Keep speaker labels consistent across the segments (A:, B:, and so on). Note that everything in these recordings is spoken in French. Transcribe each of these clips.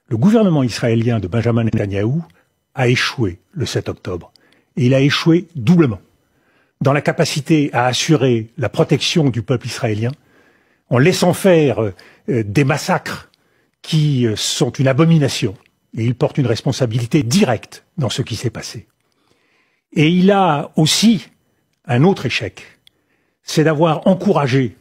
A: Le gouvernement israélien de Benjamin Netanyahou a échoué le 7 octobre. Et il a échoué doublement. Dans la capacité à assurer la protection du peuple israélien, en laissant faire des massacres qui sont une abomination. Et il porte une responsabilité directe dans ce qui s'est passé. Et il a aussi un autre échec, c'est d'avoir encouragé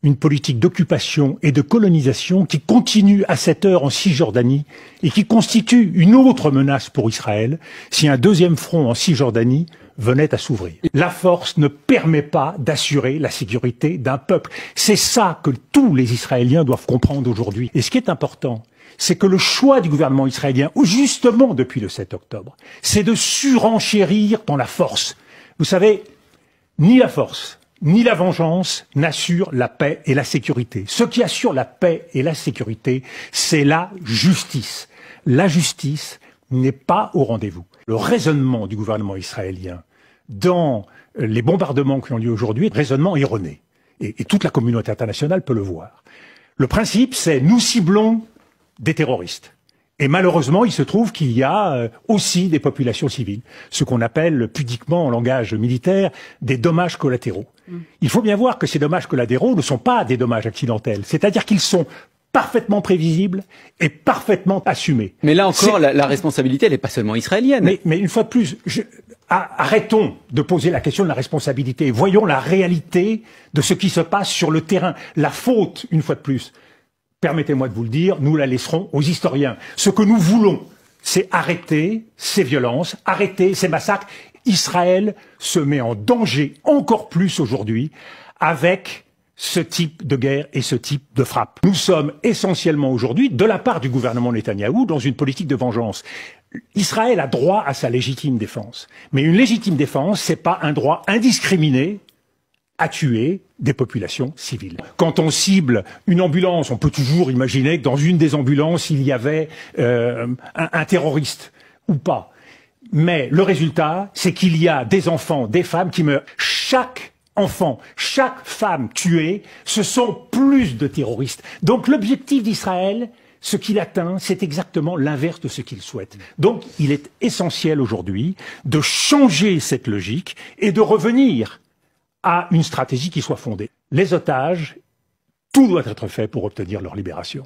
A: une politique d'occupation et de colonisation qui continue à cette heure en Cisjordanie et qui constitue une autre menace pour Israël si un deuxième front en Cisjordanie venait à s'ouvrir. La force ne permet pas d'assurer la sécurité d'un peuple. C'est ça que tous les Israéliens doivent comprendre aujourd'hui. Et ce qui est important, c'est que le choix du gouvernement israélien, justement depuis le 7 octobre, c'est de surenchérir dans la force. Vous savez, ni la force, ni la vengeance n'assurent la paix et la sécurité. Ce qui assure la paix et la sécurité, c'est la justice. La justice n'est pas au rendez-vous. Le raisonnement du gouvernement israélien dans les bombardements qui ont lieu aujourd'hui est un raisonnement erroné. Et toute la communauté internationale peut le voir. Le principe, c'est nous ciblons des terroristes. Et malheureusement, il se trouve qu'il y a aussi des populations civiles, ce qu'on appelle pudiquement en langage militaire des dommages collatéraux. Il faut bien voir que ces dommages collatéraux ne sont pas des dommages accidentels, c'est-à-dire qu'ils sont parfaitement prévisibles et parfaitement assumés.
B: Mais là encore, la responsabilité, elle n'est pas seulement israélienne.
A: Mais une fois de plus, arrêtons de poser la question de la responsabilité. Voyons la réalité de ce qui se passe sur le terrain. La faute, une fois de plus, permettez-moi de vous le dire, nous la laisserons aux historiens. Ce que nous voulons, c'est arrêter ces violences, arrêter ces massacres. Israël se met en danger encore plus aujourd'hui avec ce type de guerre et ce type de frappe. Nous sommes essentiellement aujourd'hui, de la part du gouvernement Netanyahou, dans une politique de vengeance. Israël a droit à sa légitime défense. Mais une légitime défense, c'est pas un droit indiscriminé à tuer des populations civiles. Quand on cible une ambulance, on peut toujours imaginer que dans une des ambulances, il y avait un terroriste ou pas. Mais le résultat, c'est qu'il y a des enfants, des femmes qui meurent. Chaque enfant, chaque femme tuée, ce sont plus de terroristes. Donc l'objectif d'Israël, ce qu'il atteint, c'est exactement l'inverse de ce qu'il souhaite. Donc il est essentiel aujourd'hui de changer cette logique et de revenir à une stratégie qui soit fondée. Les otages, tout doit être fait pour obtenir leur libération.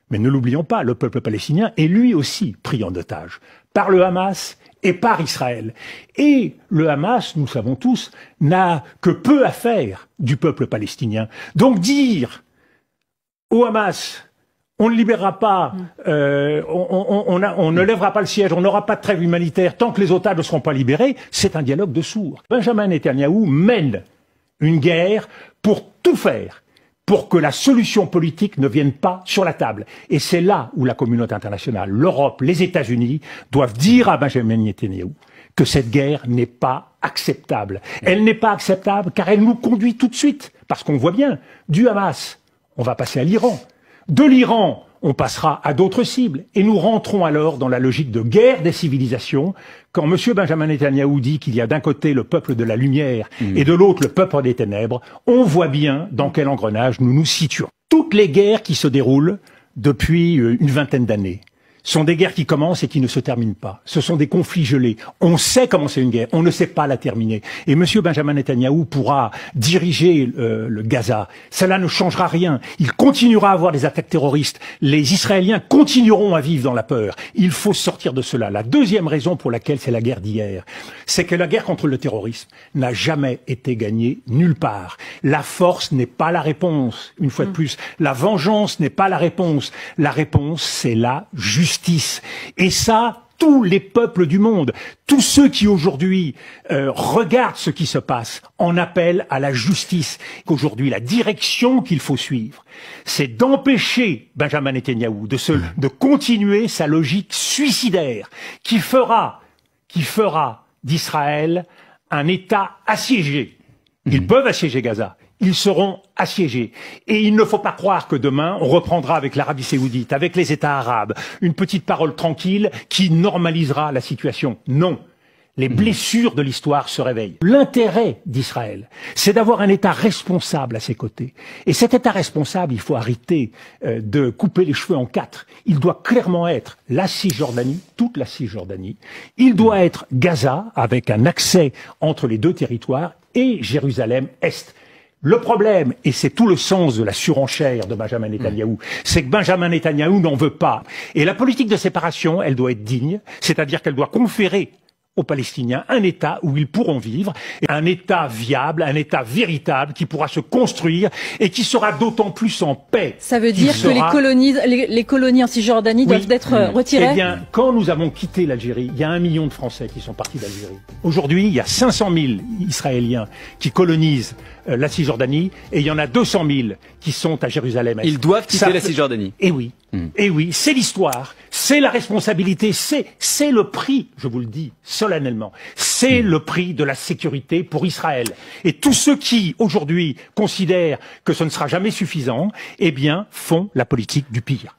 A: Mais ne l'oublions pas, le peuple palestinien est lui aussi pris en otage par le Hamas et par Israël. Et le Hamas, nous savons tous, n'a que peu à faire du peuple palestinien. Donc dire au Hamas, on ne libérera pas, on ne lèvera pas le siège, on n'aura pas de trêve humanitaire tant que les otages ne seront pas libérés, c'est un dialogue de sourds. Benjamin Netanyahou mène une guerre pour tout faire pour que la solution politique ne vienne pas sur la table. Et c'est là où la communauté internationale, l'Europe, les États-Unis doivent dire à Benjamin Netanyahou que cette guerre n'est pas acceptable. Elle n'est pas acceptable car elle nous conduit tout de suite, parce qu'on voit bien, du Hamas, on va passer à l'Iran. De l'Iran, on passera à d'autres cibles. Et nous rentrons alors dans la logique de guerre des civilisations. Quand M. Benjamin Netanyahou dit qu'il y a d'un côté le peuple de la lumière et de l'autre le peuple des ténèbres, on voit bien dans quel engrenage nous nous situons. Toutes les guerres qui se déroulent depuis une vingtaine d'années sont des guerres qui commencent et qui ne se terminent pas. Ce sont des conflits gelés. On sait commencer une guerre, on ne sait pas la terminer. Et M. Benjamin Netanyahou pourra diriger le Gaza. Cela ne changera rien. Il continuera à avoir des attaques terroristes. Les Israéliens continueront à vivre dans la peur. Il faut sortir de cela. La deuxième raison pour laquelle c'est la guerre d'hier, c'est que la guerre contre le terrorisme n'a jamais été gagnée nulle part. La force n'est pas la réponse, une fois de plus. La vengeance n'est pas la réponse. La réponse, c'est la justice. Et ça, tous les peuples du monde, tous ceux qui aujourd'hui regardent ce qui se passe, en appellent à la justice. Qu'aujourd'hui, la direction qu'il faut suivre, c'est d'empêcher Benjamin Netanyahou de continuer sa logique suicidaire qui fera d'Israël un État assiégé. Ils peuvent assiéger Gaza. Ils seront assiégés. Et il ne faut pas croire que demain, on reprendra avec l'Arabie Saoudite, avec les États arabes, une petite parole tranquille qui normalisera la situation. Non. les blessures de l'histoire se réveillent. L'intérêt d'Israël, c'est d'avoir un État responsable à ses côtés. Et cet État responsable, il faut arrêter de couper les cheveux en quatre. Il doit clairement être la Cisjordanie, toute la Cisjordanie. Il doit être Gaza, avec un accès entre les deux territoires, et Jérusalem-Est. Le problème, et c'est tout le sens de la surenchère de Benjamin Netanyahou, c'est que Benjamin Netanyahou n'en veut pas. Et la politique de séparation, elle doit être digne, c'est-à-dire qu'elle doit conférer aux Palestiniens un État où ils pourront vivre, un État viable, un État véritable qui pourra se construire et qui sera d'autant plus en paix.
C: Ça veut dire que les colonies en Cisjordanie doivent être retirées?
A: Eh bien, quand nous avons quitté l'Algérie, il y a 1 million de Français qui sont partis d'Algérie. Aujourd'hui, il y a 500 000 Israéliens qui colonisent la Cisjordanie et il y en a 200 000 qui sont à Jérusalem.
B: Ils doivent quitter la Cisjordanie.
A: Eh oui. Et oui, c'est l'histoire, c'est la responsabilité, c'est le prix, je vous le dis solennellement, c'est le prix de la sécurité pour Israël. Et tous ceux qui, aujourd'hui, considèrent que ce ne sera jamais suffisant, eh bien, font la politique du pire.